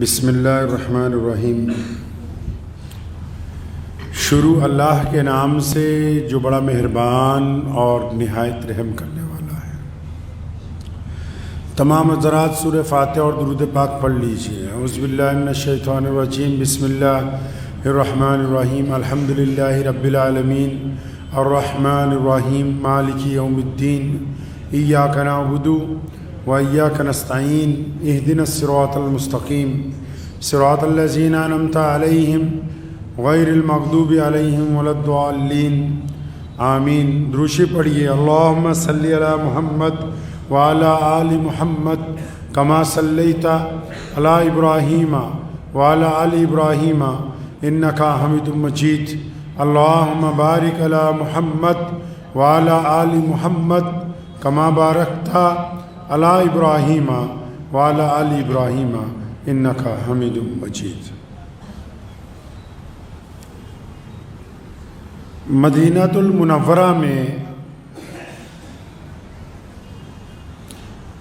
بسم اللہ الرحمن الرحیم۔ شروع اللہ کے نام سے جو بڑا مہربان اور نہایت رحم کرنے والا ہے۔ تمام حضرات سورہ فاتحہ اور درود پاک پڑھ لیجیے۔ اعوذ باللہ من الشیطان الرجیم، بسم اللہ الرحمن الرحیم، الحمدللہ رب العالمین، الرحمن الرحیم، مالک یوم الدین، ایاک نعبد وإياك نستعين اهدنا الصراط المستقيم صراط الذين أنعمت عليهم غير المغضوب عليهم ولا الضالين آمین۔ دروشی پڑھیے۔ اللهم صل على محمد وعلى آل محمد كما صليت على إبراهيم وعلى آل إبراهيم إنك حميد مجيد۔ اللهم بارك على محمد وعلى آل محمد كما باركت علی ابراہیم وعلی آل ابراہیم انکا حمید مجید۔ مدینہ المنورہ میں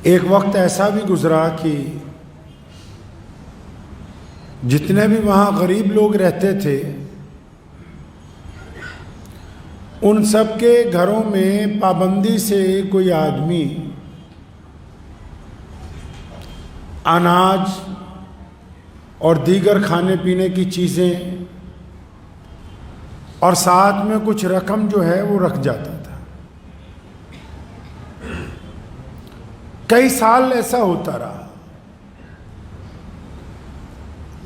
ایک وقت ایسا بھی گزرا کہ جتنے بھی وہاں غریب لوگ رہتے تھے ان سب کے گھروں میں پابندی سے کوئی آدمی اناج اور دیگر کھانے پینے کی چیزیں اور ساتھ میں کچھ رقم جو ہے وہ رکھ جاتا تھا۔ کئی سال ایسا ہوتا رہا۔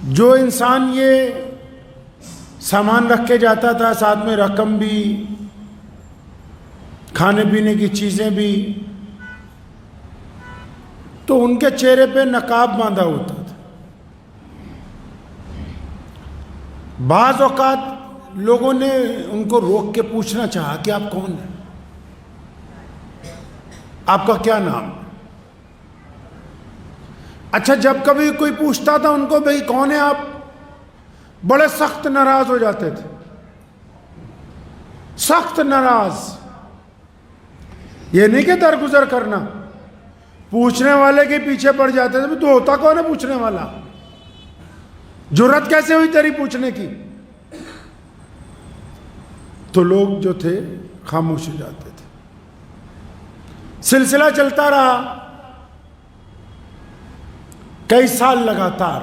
جو انسان یہ سامان رکھ کے جاتا تھا، ساتھ میں رقم بھی، کھانے پینے کی چیزیں بھی، تو ان کے چہرے پہ نقاب باندھا ہوتا تھا۔ بعض اوقات لوگوں نے ان کو روک کے پوچھنا چاہا کہ آپ کون ہیں، آپ کا کیا نام؟ اچھا، جب کبھی کوئی پوچھتا تھا ان کو بھئی کون ہے آپ، بڑے سخت ناراض ہو جاتے تھے، سخت ناراض۔ یہ نہیں کہ درگزر کرنا، پوچھنے والے کے پیچھے پڑ جاتے تھے۔ تو ہوتا کون ہے پوچھنے والا؟ جرأت کیسے ہوئی تیری پوچھنے کی؟ تو لوگ جو تھے خاموش ہو جاتے تھے۔ سلسلہ چلتا رہا کئی سال لگاتار۔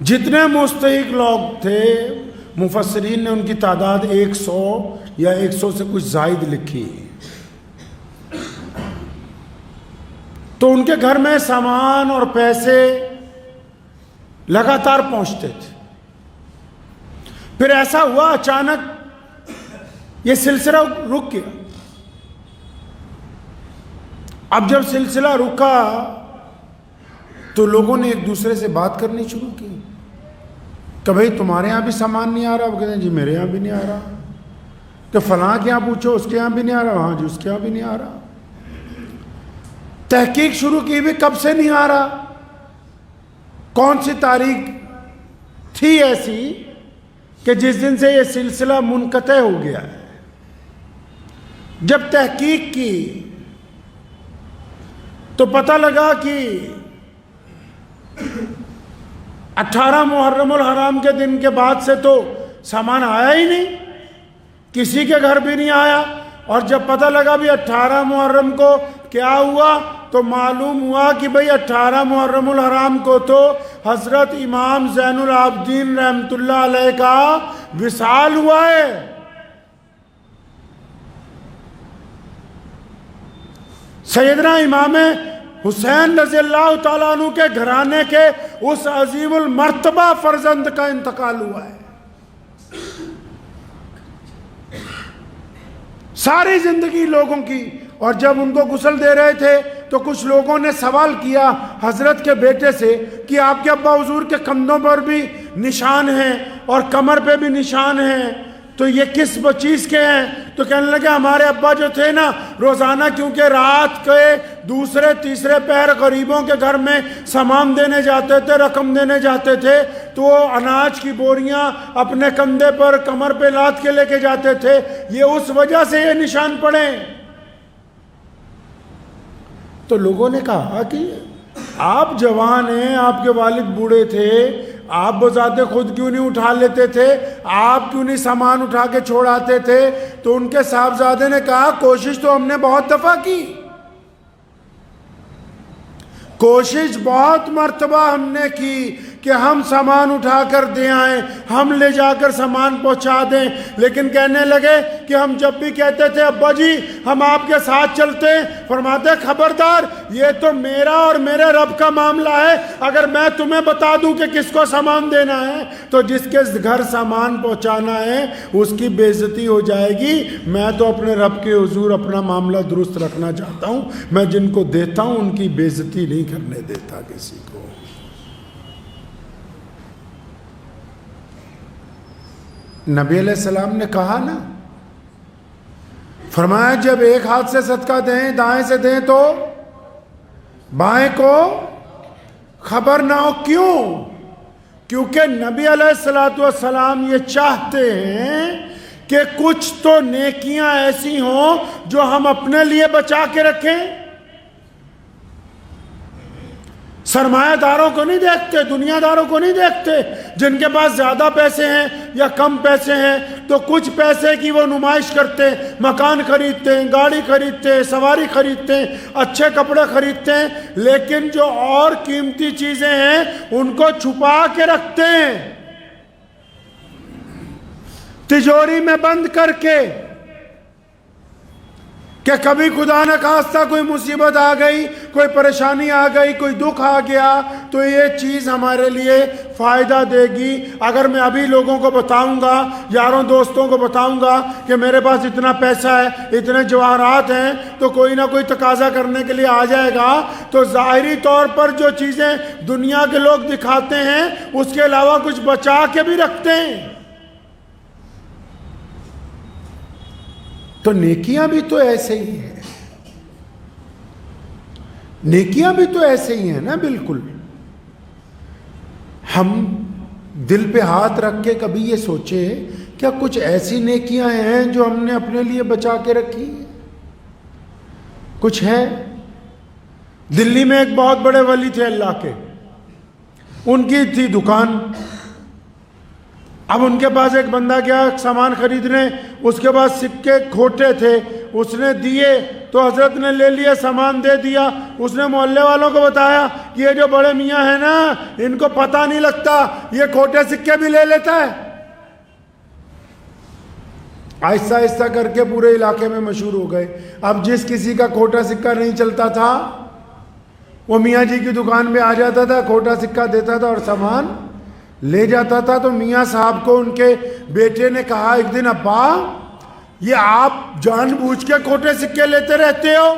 جتنے مستحق لوگ تھے مفسرین نے ان کی تعداد 100 یا 100 سے کچھ زائد لکھی۔ تو ان کے گھر میں سامان اور پیسے لگاتار پہنچتے تھے۔ پھر ایسا ہوا اچانک یہ سلسلہ رک گیا۔ اب جب سلسلہ رکا تو لوگوں نے ایک دوسرے سے بات کرنی شروع کی کہ بھئی تمہارے ہاں بھی سامان نہیں آ رہا؟ وہ کہتے ہیں جی میرے ہاں بھی نہیں آ رہا۔ کہ فلاں کے ہاں پوچھو، اس کے ہاں بھی نہیں آ رہا۔ ہاں جی اس کے ہاں بھی نہیں آ رہا۔ تحقیق شروع کی بھی کب سے نہیں آ رہا، کون سی تاریخ تھی ایسی کہ جس دن سے یہ سلسلہ منقطع ہو گیا ہے۔ جب تحقیق کی تو پتہ لگا کہ 18 محرم الحرام کے دن کے بعد سے تو سامان آیا ہی نہیں، کسی کے گھر بھی نہیں آیا۔ اور جب پتہ لگا بھی 18 محرم کو کیا ہوا تو معلوم ہوا کہ بھئی 18 محرم الحرام کو تو حضرت امام زین العابدین رحمت اللہ علیہ کا وصال ہوا ہے۔ سیدنا امام حسین رضی اللہ تعالیٰ عنہ کے گھرانے کے اس عظیم المرتبہ فرزند کا انتقال ہوا ہے۔ ساری زندگی لوگوں کی، اور جب ان کو غسل دے رہے تھے تو کچھ لوگوں نے سوال کیا حضرت کے بیٹے سے کہ آپ کے ابا حضور کے کندھوں پر بھی نشان ہیں اور کمر پہ بھی نشان ہیں، تو یہ کس چیز کے ہیں؟ تو کہنے لگے ہمارے ابا جو تھے نا، روزانہ کیونکہ رات کے دوسرے تیسرے پہر غریبوں کے گھر میں سامان دینے جاتے تھے، رقم دینے جاتے تھے، تو وہ اناج کی بوریاں اپنے کندھے پر کمر پہ لاد کے لے کے جاتے تھے۔ یہ اس وجہ سے یہ نشان پڑے۔ تو لوگوں نے کہا کہ آپ جوان ہیں، آپ کے والد بوڑھے تھے، آپ بذات خود کیوں نہیں اٹھا لیتے تھے؟ آپ کیوں نہیں سامان اٹھا کے چھوڑاتے تھے؟ تو ان کے صاحبزادے نے کہا کوشش تو ہم نے بہت دفعہ کی، کوشش بہت مرتبہ ہم نے کی کہ ہم سامان اٹھا کر دے آئیں، ہم لے جا کر سامان پہنچا دیں، لیکن کہنے لگے کہ ہم جب بھی کہتے تھے ابا جی ہم آپ کے ساتھ چلتے ہیں، فرماتے خبردار یہ تو میرا اور میرے رب کا معاملہ ہے، اگر میں تمہیں بتا دوں کہ کس کو سامان دینا ہے تو جس کے گھر سامان پہنچانا ہے اس کی بے عزتی ہو جائے گی۔ میں تو اپنے رب کے حضور اپنا معاملہ درست رکھنا چاہتا ہوں، میں جن کو دیتا ہوں ان کی بے عزتی نہیں کرنے دیتا کسی کو۔ نبی علیہ السلام نے کہا نا، فرمایا جب ایک ہاتھ سے صدقہ دیں، دائیں سے دیں تو بائیں کو خبر نہ ہو۔ کیوں؟ کیونکہ نبی علیہ السلام یہ چاہتے ہیں کہ کچھ تو نیکیاں ایسی ہوں جو ہم اپنے لیے بچا کے رکھیں۔ سرمایہ داروں کو نہیں دیکھتے، دنیا داروں کو نہیں دیکھتے، جن کے پاس زیادہ پیسے ہیں یا کم پیسے ہیں تو کچھ پیسے کی وہ نمائش کرتے ہیں، مکان خریدتے ہیں، گاڑی خریدتے ہیں، سواری خریدتے ہیں، اچھے کپڑے خریدتے ہیں، لیکن جو اور قیمتی چیزیں ہیں ان کو چھپا کے رکھتے ہیں، تجوری میں بند کر کے، کہ کبھی خدا نہ خواستہ کوئی مصیبت آ گئی، کوئی پریشانی آ گئی، کوئی دکھ آ گیا تو یہ چیز ہمارے لیے فائدہ دے گی۔ اگر میں ابھی لوگوں کو بتاؤں گا، یاروں دوستوں کو بتاؤں گا کہ میرے پاس اتنا پیسہ ہے، اتنے جواہرات ہیں، تو کوئی نہ کوئی تقاضا کرنے کے لیے آ جائے گا۔ تو ظاہری طور پر جو چیزیں دنیا کے لوگ دکھاتے ہیں اس کے علاوہ کچھ بچا کے بھی رکھتے ہیں۔ تو نیکیاں بھی تو ایسے ہی ہیں، نیکیاں بھی تو ایسے ہی ہیں نا، بالکل۔ ہم دل پہ ہاتھ رکھ کے کبھی یہ سوچے کیا کچھ ایسی نیکیاں ہیں جو ہم نے اپنے لیے بچا کے رکھی ہیں؟ کچھ ہے؟ دلی میں ایک بہت بڑے ولی تھے اللہ کے، ان کی تھی دکان۔ اب ان کے پاس ایک بندہ گیا سامان خریدنے، اس کے پاس سکے کھوٹے تھے، اس نے دیے تو حضرت نے لے لیا، سامان دے دیا۔ اس نے محلے والوں کو بتایا کہ یہ جو بڑے میاں ہیں نا ان کو پتہ نہیں لگتا، یہ کھوٹے سکے بھی لے لیتا ہے۔ آہستہ آہستہ کر کے پورے علاقے میں مشہور ہو گئے۔ اب جس کسی کا کھوٹا سکہ نہیں چلتا تھا وہ میاں جی کی دکان پہ آ جاتا تھا، کھوٹا سکہ دیتا تھا اور سامان لے جاتا تھا۔ تو میاں صاحب کو ان کے بیٹے نے کہا ایک دن ابا یہ آپ جان بوجھ کے کھوٹے سکے لیتے رہتے ہو؟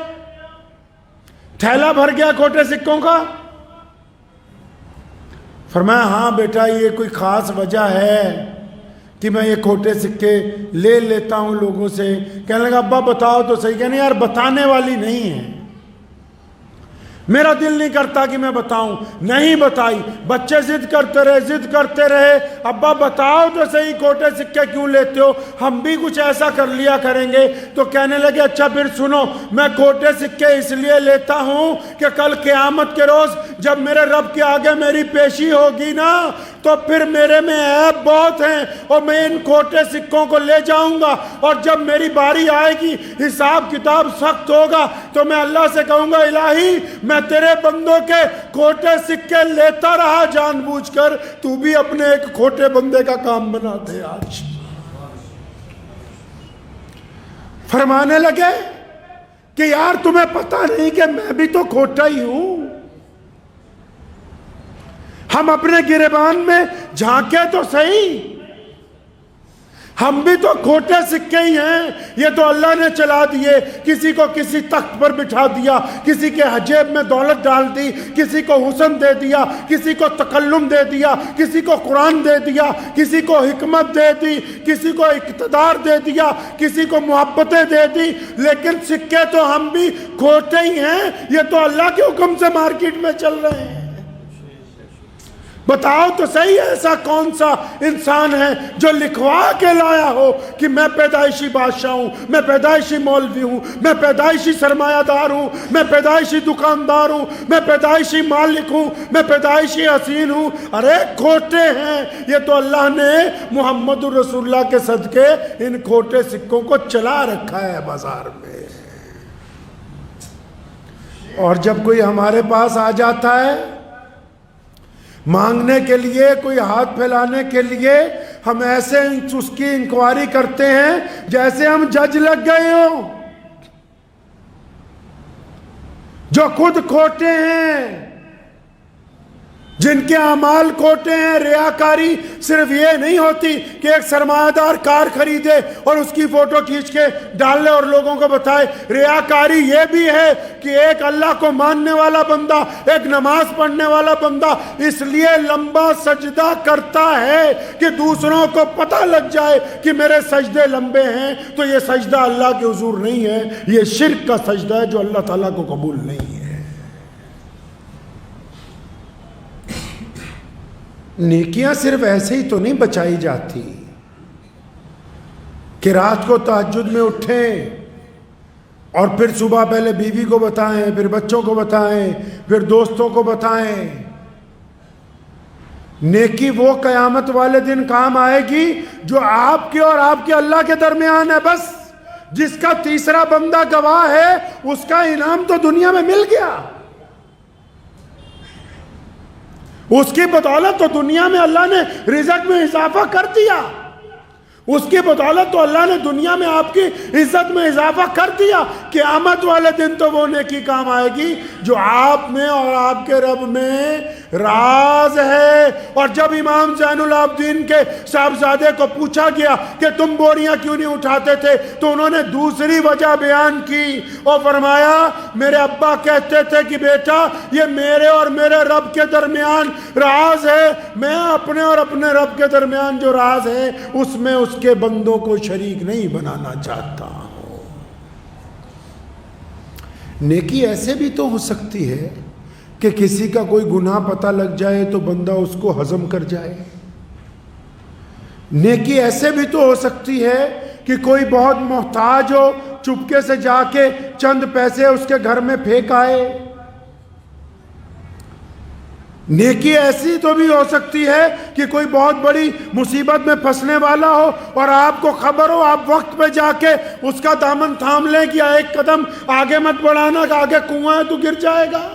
تھیلا بھر گیا کھوٹے سکوں کا۔ فرمایا ہاں بیٹا یہ کوئی خاص وجہ ہے کہ میں یہ کھوٹے سکے لے لیتا ہوں لوگوں سے۔ کہنے لگا ابا بتاؤ تو صحیح۔ کہنے یار بتانے والی نہیں ہے، میرا دل نہیں کرتا کہ میں بتاؤں۔ نہیں بتائی، بچے ضد کرتے رہے، ابا بتاؤ تو صحیح کھوٹے سکے کیوں لیتے ہو، ہم بھی کچھ ایسا کر لیا کریں گے۔ تو کہنے لگے اچھا پھر سنو، میں کھوٹے سکے اس لیے لیتا ہوں کہ کل قیامت کے روز جب میرے رب کے آگے میری پیشی ہوگی نا تو پھر میرے میں عیب بہت ہیں اور میں ان کھوٹے سکوں کو لے جاؤں گا، اور جب میری باری آئے گی حساب کتاب سخت ہوگا تو میں اللہ سے کہوں گا الہی میں تیرے بندوں کے کھوٹے سکے لیتا رہا جان بوجھ کر، تو بھی اپنے ایک کھوٹے بندے کا کام بنا دے۔ آج فرمانے لگے کہ یار تمہیں پتہ نہیں کہ میں بھی تو کھوٹا ہی ہوں۔ ہم اپنے گریبان میں جھانکے تو صحیح، ہم بھی تو کھوٹے سکے ہی ہیں۔ یہ تو اللہ نے چلا دیے، کسی کو کسی تخت پر بٹھا دیا، کسی کے جیب میں دولت ڈال دی، کسی کو حسن دے دیا، کسی کو تکلم دے دیا، کسی کو قرآن دے دیا، کسی کو حکمت دے دی، کسی کو اقتدار دے دیا، کسی کو محبتیں دے دی، لیکن سکے تو ہم بھی کھوٹے ہی ہیں۔ یہ تو اللہ کے حکم سے مارکیٹ میں چل رہے ہیں۔ بتاؤ تو صحیح ایسا کون سا انسان ہے جو لکھوا کے لایا ہو کہ میں پیدائشی بادشاہ ہوں، میں پیدائشی مولوی ہوں، میں پیدائشی سرمایہ دار ہوں، میں پیدائشی دکاندار ہوں، میں پیدائشی مالک ہوں، میں پیدائشی حسین ہوں؟ ارے کھوٹے ہیں یہ تو، اللہ نے محمد رسول اللہ کے صدقے ان کھوٹے سکوں کو چلا رکھا ہے بازار میں۔ اور جب کوئی ہمارے پاس آ جاتا ہے مانگنے کے لیے، کوئی ہاتھ پھیلانے کے لیے، ہم ایسے اس کی انکوائری کرتے ہیں جیسے ہم جج لگ گئے ہوں، جو خود کھوٹے ہیں، جن کے اعمال کھوٹے ہیں۔ ریاکاری صرف یہ نہیں ہوتی کہ ایک سرمایہ دار کار خریدے اور اس کی فوٹو کھینچ کے ڈال لے اور لوگوں کو بتائے۔ ریاکاری یہ بھی ہے کہ ایک اللہ کو ماننے والا بندہ، ایک نماز پڑھنے والا بندہ اس لیے لمبا سجدہ کرتا ہے کہ دوسروں کو پتہ لگ جائے کہ میرے سجدے لمبے ہیں، تو یہ سجدہ اللہ کے حضور نہیں ہے، یہ شرک کا سجدہ ہے جو اللہ تعالیٰ کو قبول نہیں ہے۔ نیکیاں صرف ایسے ہی تو نہیں بچائی جاتی کہ رات کو تہجد میں اٹھیں اور پھر صبح پہلے بیوی کو بتائیں، پھر بچوں کو بتائیں، پھر دوستوں کو بتائیں۔ نیکی وہ قیامت والے دن کام آئے گی جو آپ کے اور آپ کے اللہ کے درمیان ہے۔ بس جس کا تیسرا بندہ گواہ ہے اس کا انعام تو دنیا میں مل گیا، اس کی بدولت تو دنیا میں اللہ نے رزق میں اضافہ کر دیا، اس کی بدولت تو اللہ نے دنیا میں آپ کی عزت میں اضافہ کر دیا۔ قیامت والے دن تو وہ نیکی کام آئے گی جو آپ میں اور آپ کے رب میں راز ہے۔ اور جب امام زین العابدین کے صاحبزادے کو پوچھا گیا کہ تم بوریاں کیوں نہیں اٹھاتے تھے، تو انہوں نے دوسری وجہ بیان کی اور فرمایا میرے ابا کہتے تھے کہ بیٹا یہ میرے اور میرے رب کے درمیان راز ہے، میں اپنے اور اپنے رب کے درمیان جو راز ہے اس میں اس کے بندوں کو شریک نہیں بنانا چاہتا ہوں۔ نیکی ایسے بھی تو ہو سکتی ہے کہ کسی کا کوئی گناہ پتہ لگ جائے تو بندہ اس کو ہضم کر جائے۔ نیکی ایسے بھی تو ہو سکتی ہے کہ کوئی بہت محتاج ہو، چپکے سے جا کے چند پیسے اس کے گھر میں پھینک آئے۔ نیکی ایسی تو بھی ہو سکتی ہے کہ کوئی بہت بڑی مصیبت میں پھنسنے والا ہو اور آپ کو خبر ہو، آپ وقت پہ جا کے اس کا دامن تھام لیں کہ ایک قدم آگے مت بڑھانا کہ آگے کنواں ہے تو گر جائے گا۔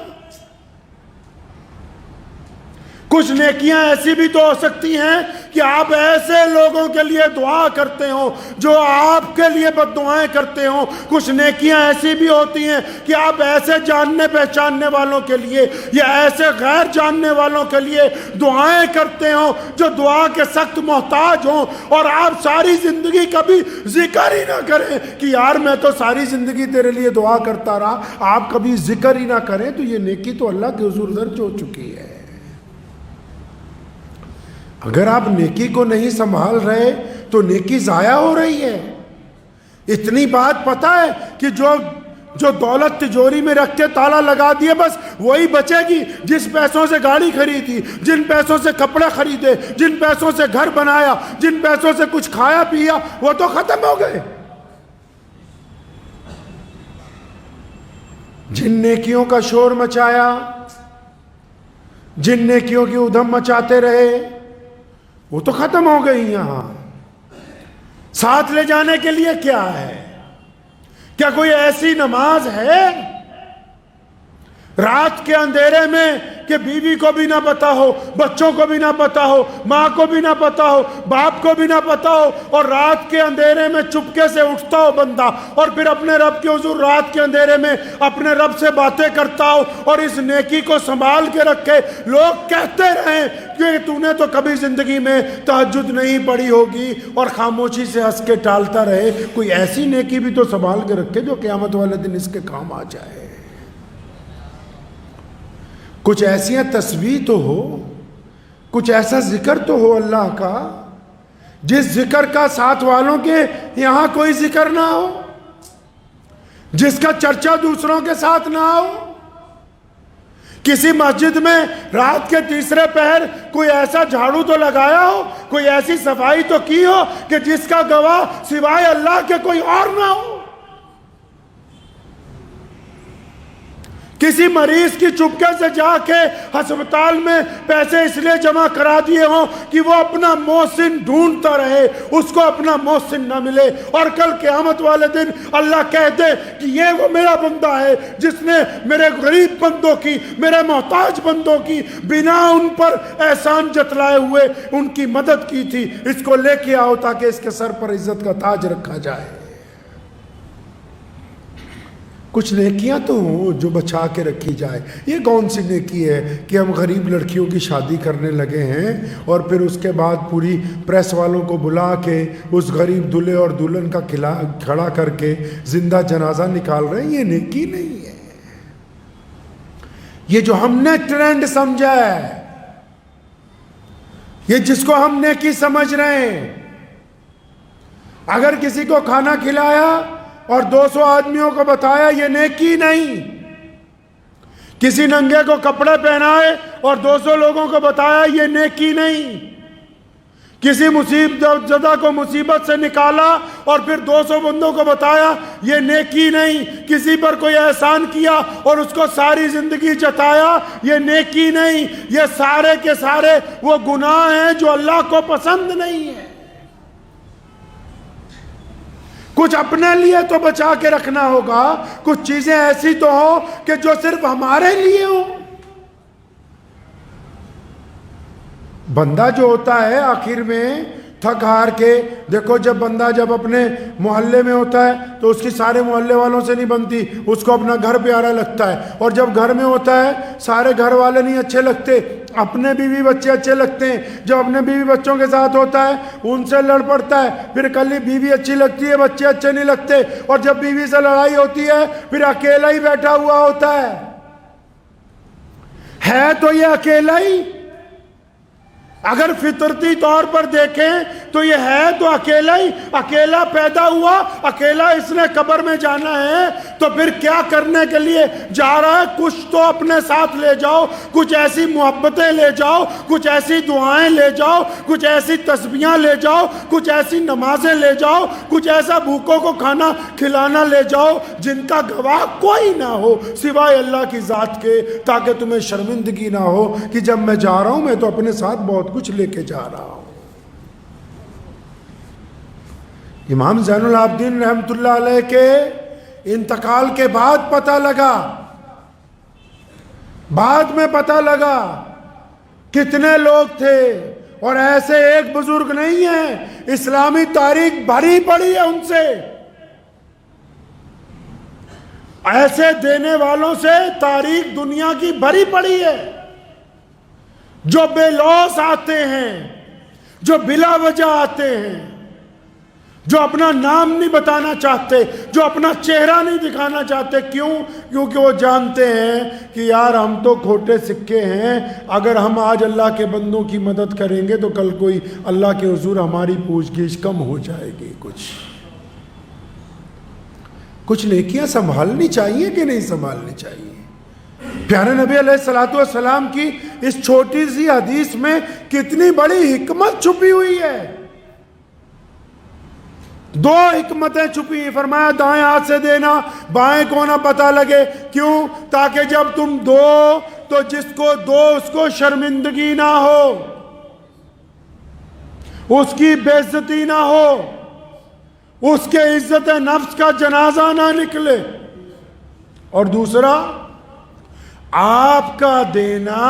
کچھ نیکیاں ایسی بھی تو ہو سکتی ہیں کہ آپ ایسے لوگوں کے لیے دعا کرتے ہو جو آپ کے لیے بد دعائیں کرتے ہو۔ کچھ نیکیاں ایسی بھی ہوتی ہیں کہ آپ ایسے جاننے پہچاننے والوں کے لیے یا ایسے غیر جاننے والوں کے لیے دعائیں کرتے ہو جو دعا کے سخت محتاج ہوں، اور آپ ساری زندگی کبھی ذکر ہی نہ کریں کہ یار میں تو ساری زندگی تیرے لیے دعا کرتا رہا، آپ کبھی ذکر ہی نہ کریں، تو یہ نیکی تو اللہ کے حضور درج ہو چکی ہے۔ اگر آپ نیکی کو نہیں سنبھال رہے تو نیکی ضائع ہو رہی ہے۔ اتنی بات پتہ ہے کہ جو دولت تجوری میں رکھ کے تالا لگا دیے بس وہی بچے گی۔ جس پیسوں سے گاڑی خریدی، جن پیسوں سے کپڑے خریدے، جن پیسوں سے گھر بنایا، جن پیسوں سے کچھ کھایا پیا، وہ تو ختم ہو گئے۔ جن نیکیوں کا شور مچایا، جن نیکیوں کی ادھم مچاتے رہے، وہ تو ختم ہو گئی۔ یہاں ساتھ لے جانے کے لیے کیا ہے؟ کیا کوئی ایسی نماز ہے رات کے اندھیرے میں کہ بیوی کو بھی نہ پتا ہو، بچوں کو بھی نہ پتا ہو، ماں کو بھی نہ پتا ہو، باپ کو بھی نہ پتا ہو، اور رات کے اندھیرے میں چپکے سے اٹھتا ہو بندہ اور پھر اپنے رب کے حضور رات کے اندھیرے میں اپنے رب سے باتیں کرتا ہو اور اس نیکی کو سنبھال کے رکھے؟ لوگ کہتے رہیں کہ تو نے تو کبھی زندگی میں تہجد نہیں پڑھی ہوگی، اور خاموشی سے ہنس کے ٹالتا رہے۔ کوئی ایسی نیکی بھی تو سنبھال کے رکھے جو قیامت والے دن اس کے کام آ جائے۔ کچھ ایسی تسبیح تو ہو، کچھ ایسا ذکر تو ہو اللہ کا جس ذکر کا ساتھ والوں کے یہاں کوئی ذکر نہ ہو، جس کا چرچا دوسروں کے ساتھ نہ ہو۔ کسی مسجد میں رات کے تیسرے پہر کوئی ایسا جھاڑو تو لگایا ہو، کوئی ایسی صفائی تو کی ہو کہ جس کا گواہ سوائے اللہ کے کوئی اور نہ ہو؟ کسی مریض کی چپکے سے جا کے ہسپتال میں پیسے اس لیے جمع کرا دیے ہوں کہ وہ اپنا محسن ڈھونڈتا رہے، اس کو اپنا محسن نہ ملے، اور کل قیامت والے دن اللہ کہہ دے کہ یہ وہ میرا بندہ ہے جس نے میرے غریب بندوں کی، میرے محتاج بندوں کی بنا ان پر احسان جتلائے ہوئے ان کی مدد کی تھی، اس کو لے کے آؤ تاکہ اس کے سر پر عزت کا تاج رکھا جائے۔ کچھ نیکیاں تو ہوں جو بچا کے رکھی جائے۔ یہ کون سی نیکی ہے کہ ہم غریب لڑکیوں کی شادی کرنے لگے ہیں اور پھر اس کے بعد پوری پریس والوں کو بلا کے اس غریب دلہے اور دلہن کا کھڑا کر کے زندہ جنازہ نکال رہے ہیں؟ یہ نیکی نہیں ہے۔ یہ جو ہم نے ٹرینڈ سمجھا ہے، یہ جس کو ہم نیکی سمجھ رہے ہیں، اگر کسی کو کھانا کھلایا اور 200 آدمیوں کو بتایا، یہ نیکی نہیں۔ کسی ننگے کو کپڑے پہنائے اور 200 لوگوں کو بتایا، یہ نیکی نہیں۔ کسی مصیبت زدہ کو مصیبت سے نکالا اور پھر 200 بندوں کو بتایا، یہ نیکی نہیں۔ کسی پر کوئی احسان کیا اور اس کو ساری زندگی جتایا، یہ نیکی نہیں۔ یہ سارے کے سارے وہ گناہ ہیں جو اللہ کو پسند نہیں ہیں۔ کچھ اپنے لیے تو بچا کے رکھنا ہوگا، کچھ چیزیں ایسی تو ہوں کہ جو صرف ہمارے لیے ہوں۔ بندہ جو ہوتا ہے آخر میں تھک ہار کے، دیکھو جب بندہ جب اپنے محلے میں ہوتا ہے تو اس کی سارے محلے والوں سے نہیں بنتی، اس کو اپنا گھر پیارا لگتا ہے، اور جب گھر میں ہوتا ہے سارے گھر والے نہیں اچھے لگتے، اپنے بیوی بچے اچھے لگتے ہیں۔ جب اپنے بیوی بچوں کے ساتھ ہوتا ہے ان سے لڑ پڑتا ہے، پھر کل بیوی اچھی لگتی ہے، بچے اچھے نہیں لگتے، اور جب بیوی سے لڑائی ہوتی ہے پھر اکیلا ہی بیٹھا ہوا ہوتا ہے تو یہ اکیلا ہی۔ اگر فطرتی طور پر دیکھیں تو یہ ہے تو اکیلا ہی، اکیلا پیدا ہوا، اکیلا اس نے قبر میں جانا ہے، تو پھر کیا کرنے کے لیے جا رہا ہے؟ کچھ تو اپنے ساتھ لے جاؤ، کچھ ایسی محبتیں لے جاؤ، کچھ ایسی دعائیں لے جاؤ، کچھ ایسی تسبیحاں لے جاؤ، کچھ ایسی نمازیں لے جاؤ، کچھ ایسا بھوکوں کو کھانا کھلانا لے جاؤ جن کا گواہ کوئی نہ ہو سوائے اللہ کی ذات کے، تاکہ تمہیں شرمندگی نہ ہو کہ جب میں جا رہا ہوں میں تو اپنے ساتھ بہت کچھ لے کے جا رہا ہوں۔ امام زین العابدین رحمت اللہ علیہ کے انتقال کے بعد پتہ لگا، بعد میں پتہ لگا کتنے لوگ تھے، اور ایسے ایک بزرگ نہیں ہیں، اسلامی تاریخ بھری پڑی ہے ان سے، ایسے دینے والوں سے تاریخ دنیا کی بھری پڑی ہے، جو بے لوث آتے ہیں، جو بلا وجہ آتے ہیں، جو اپنا نام نہیں بتانا چاہتے، جو اپنا چہرہ نہیں دکھانا چاہتے۔ کیوں؟ کیونکہ وہ جانتے ہیں کہ یار ہم تو کھوٹے سکے ہیں، اگر ہم آج اللہ کے بندوں کی مدد کریں گے تو کل کوئی اللہ کے حضور ہماری پوچھ گچھ کم ہو جائے گی۔ کچھ نیکیاں سنبھالنی چاہیے کہ نہیں سنبھالنی چاہیے؟ پیارے نبی علیہ الصلوۃ والسلام کی اس چھوٹی سی حدیث میں کتنی بڑی حکمت چھپی ہوئی ہے۔ 2 حکمتیں چھپی ہیں۔ فرمایا دائیں ہاتھ سے دینا، بائیں کو نہ پتہ لگے۔ کیوں؟ تاکہ جب تم دو تو جس کو دو اس کو شرمندگی نہ ہو، اس کی بے عزتی نہ ہو، اس کے عزت نفس کا جنازہ نہ نکلے۔ اور دوسرا، آپ کا دینا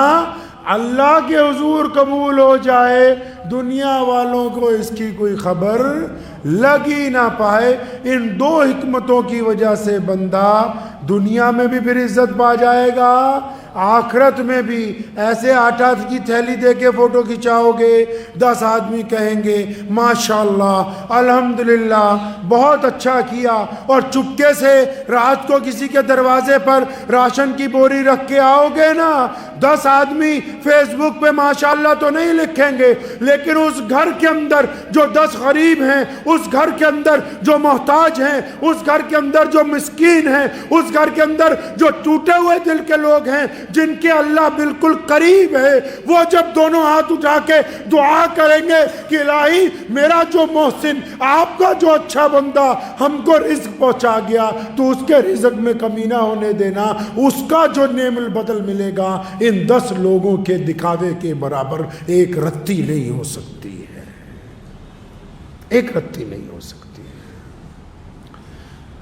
اللہ کے حضور قبول ہو جائے، دنیا والوں کو اس کی کوئی خبر لگ ہی نہ پائے۔ ان 2 حکمتوں کی وجہ سے بندہ دنیا میں بھی پھر عزت پا جائے گا، آخرت میں بھی۔ ایسے آٹا کی تھیلی دے کے فوٹو کھچاؤ گے، 10 آدمی کہیں گے ماشاءاللہ الحمدللہ بہت اچھا کیا، اور چپکے سے رات کو کسی کے دروازے پر راشن کی بوری رکھ کے آؤ گے نا، 10 آدمی فیس بک پہ ماشاءاللہ تو نہیں لکھیں گے، لیکن اس گھر کے اندر جو 10 غریب ہیں، اس گھر کے اندر جو محتاج ہیں، اس گھر کے اندر جو مسکین ہیں، اس گھر کے اندر جو ٹوٹے ہوئے دل کے لوگ ہیں، جن کے اللہ بالکل قریب ہے، وہ جب دونوں ہاتھ اٹھا کے دعا کریں گے کہ الہی میرا جو محسن، آپ کا جو اچھا بندہ ہم کو رزق پہنچا گیا تو اس کے رزق میں کمی نہ ہونے دینا، اس کا جو نعم البدل ملے گا ان 10 لوگوں کے دکھاوے کے برابر ایک رتی نہیں ہو سکتی ہے، ایک رتی نہیں ہو سکتی۔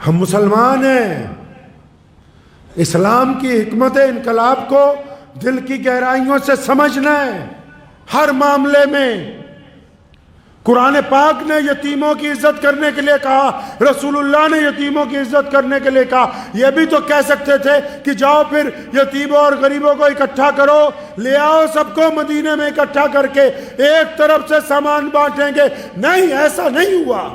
ہم مسلمان ہیں، اسلام کی حکمت انقلاب کو دل کی گہرائیوں سے سمجھنا ہے۔ ہر معاملے میں قرآن پاک نے یتیموں کی عزت کرنے کے لیے کہا، رسول اللہ نے یتیموں کی عزت کرنے کے لیے کہا۔ یہ بھی تو کہہ سکتے تھے کہ جاؤ پھر یتیموں اور غریبوں کو اکٹھا کرو، لے آؤ سب کو مدینے میں اکٹھا کر کے ایک طرف سے سامان بانٹیں گے۔ نہیں، ایسا نہیں ہوا۔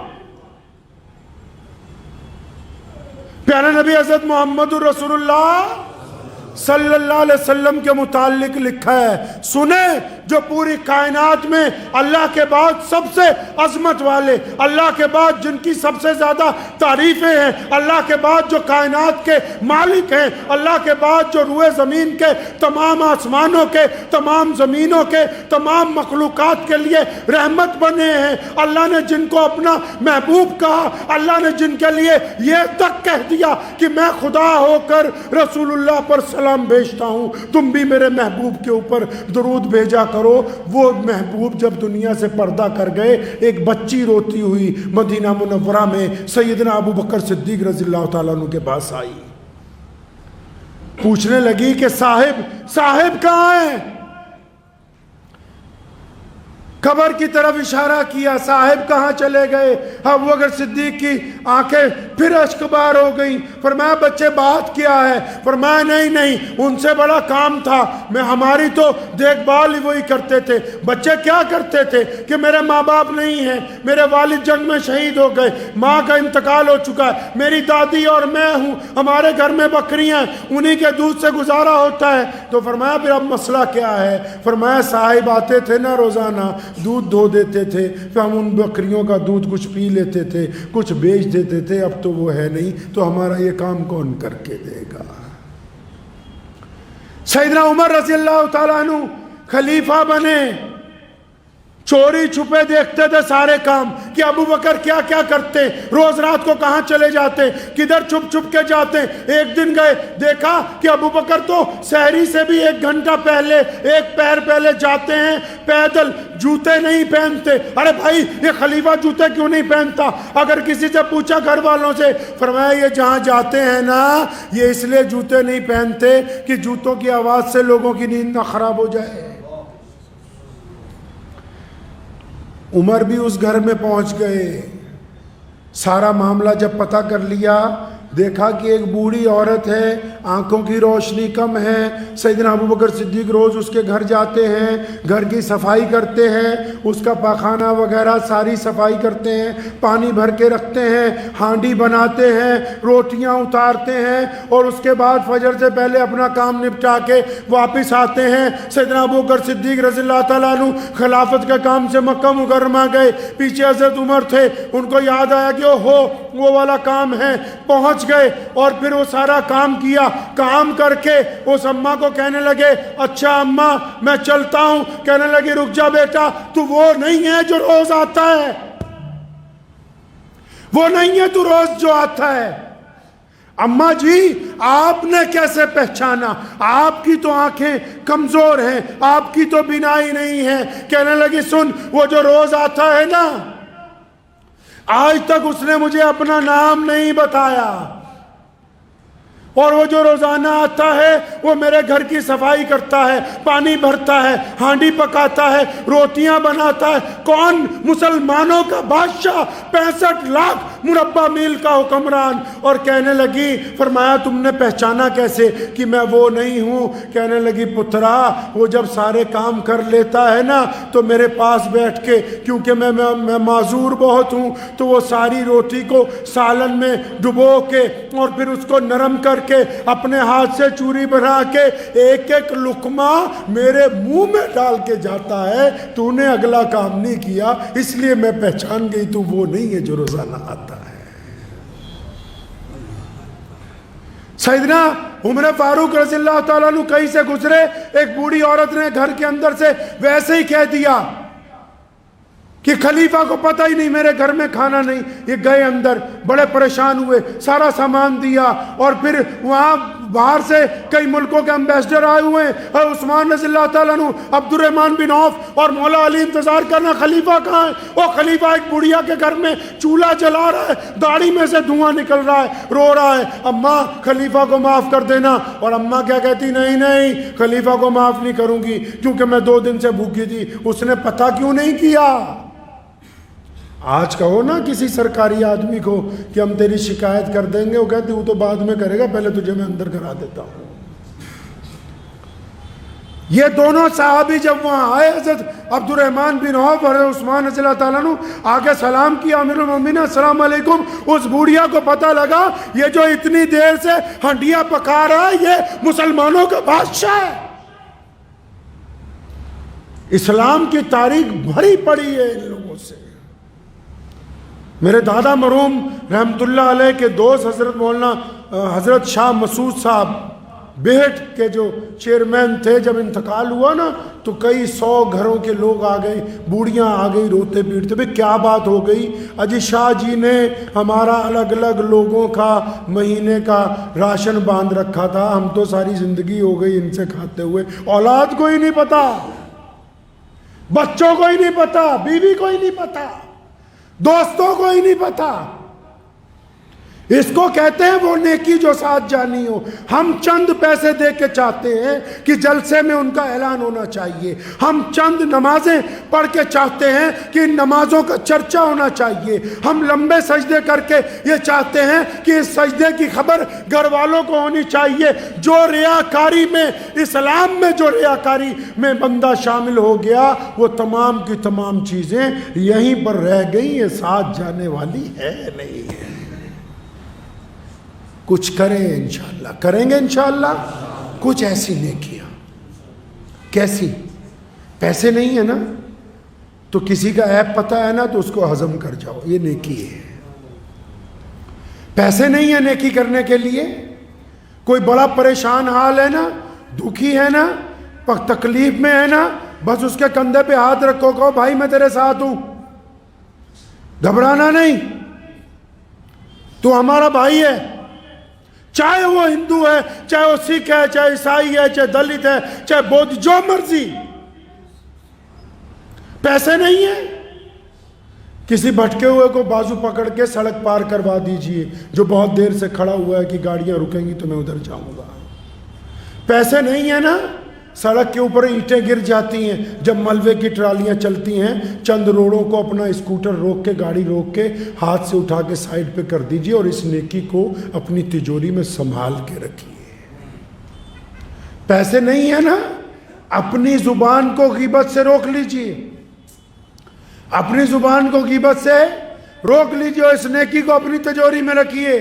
پیارے نبی حضرت محمد رسول اللہ صلی اللہ علیہ وسلم کے متعلق لکھا ہے، سنیں جو پوری کائنات میں اللہ کے بعد سب سے عظمت والے، اللہ کے بعد جن کی سب سے زیادہ تعریفیں ہیں، اللہ کے بعد جو کائنات کے مالک ہیں، اللہ کے بعد جو روئے زمین کے تمام آسمانوں کے، تمام زمینوں کے، تمام مخلوقات کے لیے رحمت بنے ہیں، اللہ نے جن کو اپنا محبوب کہا، اللہ نے جن کے لیے یہ تک کہہ دیا کہ میں خدا ہو کر رسول اللہ پر سلام بھیجتا ہوں، تم بھی میرے محبوب کے اوپر درود بھیجا کرو۔ وہ محبوب جب دنیا سے پردہ کر گئے، ایک بچی روتی ہوئی مدینہ منورہ میں سیدنا ابو بکر صدیق رضی اللہ تعالیٰ عنہ کے پاس آئی، پوچھنے لگی کہ صاحب کہاں ہیں؟ قبر کی طرف اشارہ کیا، صاحب کہاں چلے گئے؟ ابو بکر صدیق کی آنکھیں پھر اشکبار ہو گئیں۔ فرمایا بچے بات کیا ہے؟ فرمایا نہیں ان سے بڑا کام تھا، میں ہماری تو دیکھ بھال ہی وہی کرتے تھے۔ بچے کیا کرتے تھے کہ میرے ماں باپ نہیں ہیں، میرے والد جنگ میں شہید ہو گئے، ماں کا انتقال ہو چکا ہے، میری دادی اور میں ہوں، ہمارے گھر میں بکریاں ہیں، انہی کے دودھ سے گزارا ہوتا ہے۔ تو فرمایا پھر اب مسئلہ کیا ہے؟ فرمایا صاحب آتے تھے نا روزانہ، دودھ دھو دیتے تھے، پھر ہم ان بکریوں کا دودھ کچھ پی لیتے تھے، کچھ بیچ دیتے تھے، اب تو وہ ہے نہیں، تو ہمارا یہ کام کون کر کے دے گا؟ سیدنا عمر رضی اللہ تعالیٰ عنہ خلیفہ بنے، چوری چھپے دیکھتے تھے سارے کام کہ ابو بکر کیا کیا کرتے، روز رات کو کہاں چلے جاتے، کدھر چھپ چھپ کے جاتے۔ ایک دن گئے، دیکھا کہ ابو بکر تو سحری سے بھی 1 گھنٹہ پہلے، 1 پیر پہلے جاتے ہیں پیدل، جوتے نہیں پہنتے۔ ارے بھائی یہ خلیفہ جوتے کیوں نہیں پہنتا؟ اگر کسی سے پوچھا گھر والوں سے، فرمایا یہ جہاں جاتے ہیں نا، یہ اس لیے جوتے نہیں پہنتے کہ جوتوں کی آواز سے لوگوں کی نیند نہ خراب ہو جائے۔ عمر بھی اس گھر میں پہنچ گئے، سارا معاملہ جب پتہ کر لیا، دیکھا کہ ایک بوڑھی عورت ہے، آنکھوں کی روشنی کم ہے۔ سیدنا ابو بکر صدیق روز اس کے گھر جاتے ہیں، گھر کی صفائی کرتے ہیں، اس کا پاخانہ وغیرہ ساری صفائی کرتے ہیں، پانی بھر کے رکھتے ہیں، ہانڈی بناتے ہیں، روٹیاں اتارتے ہیں، اور اس کے بعد فجر سے پہلے اپنا کام نپٹا کے واپس آتے ہیں۔ سیدنا ابو بکر صدیق رضی اللہ تعالیٰ عنہ خلافت کے کام سے مکہ مکرمہ گئے، پیچھے حضرت عمر تھے، ان کو یاد آیا کہ وہ والا کام ہے، پہنچ گئے اور پھر وہ سارا کام کیا۔ کام کر کے اس اماں کو کہنے لگے، اچھا اماں میں چلتا ہوں۔ کہنے لگی رک جا بیٹا، تو وہ نہیں ہے جو روز آتا ہے، وہ نہیں ہے تو روز جو آتا ہے۔ اماں جی آپ نے کیسے پہچانا؟ آپ کی تو آنکھیں کمزور ہیں، آپ کی تو بینائی نہیں ہے۔ کہنے لگی سن، وہ جو روز آتا ہے نا، آج تک اس نے مجھے اپنا نام نہیں بتایا، اور وہ جو روزانہ آتا ہے وہ میرے گھر کی صفائی کرتا ہے، پانی بھرتا ہے، ہانڈی پکاتا ہے، روٹیاں بناتا ہے۔ کون؟ مسلمانوں کا بادشاہ، 65 لاکھ مربع میل کا حکمران۔ اور کہنے لگی، فرمایا تم نے پہچانا کیسے کہ میں وہ نہیں ہوں؟ کہنے لگی پترا وہ جب سارے کام کر لیتا ہے نا تو میرے پاس بیٹھ کے، کیونکہ میں معذور بہت ہوں، تو وہ ساری روٹی کو سالن میں ڈبو کے اور پھر اس کو نرم کر کے اپنے ہاتھ سے چوری بنا کے ایک ایک لقمہ میرے منہ میں ڈال کے جاتا ہے۔ تو نے اگلا کام نہیں کیا، اس لیے میں پہچان گئی تو وہ نہیں ہے جو روزانہ آتا ہے۔ سیدنا عمر فاروق رضی اللہ تعالیٰ عنہ کہیں سے گزرے، ایک بوڑھی عورت نے گھر کے اندر سے ویسے ہی کہہ دیا کہ خلیفہ کو پتہ ہی نہیں میرے گھر میں کھانا نہیں. یہ گئے اندر، بڑے پریشان ہوئے، سارا سامان دیا، اور پھر وہاں باہر سے کئی ملکوں کے امبیسڈر آئے ہوئے ہیں، اور عثمان رضی اللہ تعالیٰ عنہ، عبد الرحمن بن عوف اور مولا علی انتظار کرنا خلیفہ کہاں ہے. وہ خلیفہ ایک بڑھیا کے گھر میں چولہا جلا رہا ہے، داڑھی میں سے دھواں نکل رہا ہے، رو رہا ہے، اماں خلیفہ کو معاف کر دینا. اور اماں کیا کہتی، نہیں نہیں خلیفہ کو معاف نہیں کروں گی کیونکہ میں 2 دن سے بھوکی تھی. اس نے پتہ کیوں نہیں کیا؟ آج کہو نا کسی سرکاری آدمی کو کہ ہم تیری شکایت کر دیں گے، وہ کہتی وہ تو بعد میں کرے گا، پہلے تجھے میں اندر کرا دیتا ہوں. یہ دونوں صحابی جب وہاں آئے، حضرت عبد الرحمن بن عوف اور عثمان رضی اللہ تعالیٰ عنہ، آگے سلام کیا، امیر المومنین السلام علیکم. اس بوڑھیا کو پتہ لگا یہ جو اتنی دیر سے ہنڈیاں پکا رہا ہے یہ مسلمانوں کا بادشاہ ہے. اسلام کی تاریخ بھری پڑی ہے ان لوگوں سے. میرے دادا مرحوم رحمت اللہ علیہ کے دوست حضرت شاہ مسعود صاحب بیہٹ کے جو چیئرمین تھے، جب انتقال ہوا نا تو کئی 100 گھروں کے لوگ آ گئے، بوڑھیاں آ گئی روتے پیٹتے، بھئی کیا بات ہو گئی؟ اجی شاہ جی نے ہمارا الگ الگ لوگوں کا مہینے کا راشن باندھ رکھا تھا، ہم تو ساری زندگی ہو گئی ان سے کھاتے ہوئے. اولاد کو ہی نہیں پتا، بچوں کو ہی نہیں پتا، بیوی کو ہی نہیں پتا، دوستوں کو ہی نہیں پتا. اس کو کہتے ہیں وہ نیکی جو ساتھ جانی ہو. ہم چند پیسے دے کے چاہتے ہیں کہ جلسے میں ان کا اعلان ہونا چاہیے، ہم چند نمازیں پڑھ کے چاہتے ہیں کہ ان نمازوں کا چرچا ہونا چاہیے، ہم لمبے سجدے کر کے یہ چاہتے ہیں کہ اس سجدے کی خبر گھر والوں کو ہونی چاہیے. جو ریاکاری میں، اسلام میں جو ریاکاری میں بندہ شامل ہو گیا وہ تمام کی تمام چیزیں یہیں پر رہ گئی، یہ ساتھ جانے والی ہے نہیں ہے. کچھ کریں انشاءاللہ، کریں گے انشاءاللہ کچھ ایسی نیکیاں. کیسی؟ پیسے نہیں ہے نا تو کسی کا عیب پتہ ہے نا تو اس کو ہضم کر جاؤ، یہ نیکی ہے. پیسے نہیں ہے نیکی کرنے کے لیے، کوئی بڑا پریشان حال ہے نا، دکھی ہے نا، تکلیف میں ہے نا، بس اس کے کندھے پہ ہاتھ رکھو، کہو بھائی میں تیرے ساتھ ہوں، گھبرانا نہیں، تو ہمارا بھائی ہے. چاہے وہ ہندو ہے، چاہے وہ سکھ ہے، چاہے عیسائی ہے، چاہے دلت ہے، چاہے بودھ، جو مرضی. پیسے نہیں ہیں، کسی بھٹکے ہوئے کو بازو پکڑ کے سڑک پار کروا دیجئے جو بہت دیر سے کھڑا ہوا ہے کہ گاڑیاں رکیں گی تو میں ادھر جاؤں گا. پیسے نہیں ہیں نا، سڑک کے اوپر اینٹیں گر جاتی ہیں جب ملبے کی ٹرالیاں چلتی ہیں، چند روڑوں کو اپنا اسکوٹر روک کے، گاڑی روک کے ہاتھ سے اٹھا کے سائڈ پہ کر دیجئے اور اس نیکی کو اپنی تجوری میں سنبھال کے رکھیے. پیسے نہیں ہیں نا، اپنی زبان کو غیبت سے روک لیجئے، اپنی زبان کو غیبت سے روک لیجئے اور اس نیکی کو اپنی تجوری میں رکھیے.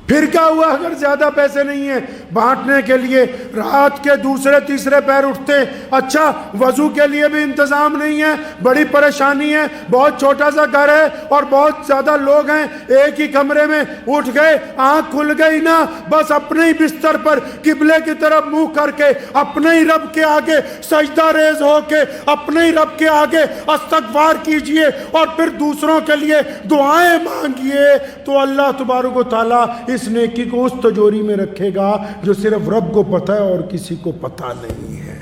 پھر کیا ہوا اگر زیادہ پیسے نہیں ہیں بانٹنے کے لیے؟ رات کے دوسرے تیسرے پیر اٹھتے، اچھا وضو کے لیے بھی انتظام نہیں ہے، بڑی پریشانی ہے، بہت چھوٹا سا گھر ہے اور بہت زیادہ لوگ ہیں، ایک ہی کمرے میں اٹھ گئے، آنکھ کھل گئی نا، بس اپنے ہی بستر پر قبلے کی طرف منہ کر کے اپنے ہی رب کے آگے سجدہ ریز ہو کے اپنے ہی رب کے آگے استغفار کیجئے اور پھر دوسروں کے لیے دعائیں مانگیے، تو اللہ تبارک و تعالیٰ اس نیکی کو اس تجوری میں رکھے گا جو صرف رب کو پتہ ہے اور کسی کو پتہ نہیں ہے.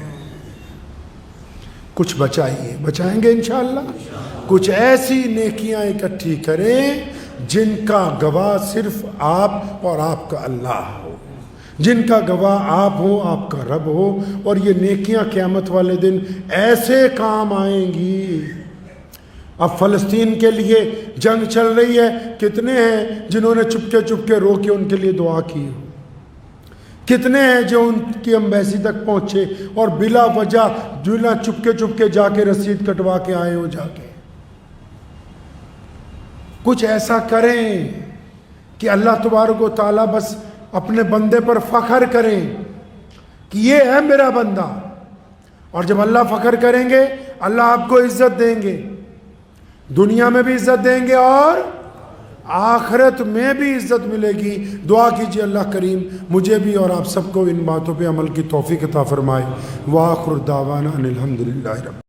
کچھ بچائیے، بچائیں گے انشاءاللہ. کچھ ایسی نیکیاں اکٹھی کریں جن کا گواہ صرف آپ اور آپ کا اللہ ہو، جن کا گواہ آپ ہو، آپ کا رب ہو، اور یہ نیکیاں قیامت والے دن ایسے کام آئیں گی. اب فلسطین کے لیے جنگ چل رہی ہے، کتنے ہیں جنہوں نے چپکے رو کے ان کے لیے دعا کی ہو؟ کتنے ہیں جو ان کی امبیسی تک پہنچے اور بلا وجہ چپکے جا کے رسید کٹوا کے آئے ہو جا کے؟ کچھ ایسا کریں کہ اللہ تبارک و تعالیٰ بس اپنے بندے پر فخر کریں کہ یہ ہے میرا بندہ. اور جب اللہ فخر کریں گے اللہ آپ کو عزت دیں گے، دنیا میں بھی عزت دیں گے اور آخرت میں بھی عزت ملے گی۔ دعا کیجیے اللہ کریم مجھے بھی اور آپ سب کو ان باتوں پہ عمل کی توفیق عطا فرمائے۔ وآخر دعوانا ان الحمدللہ رب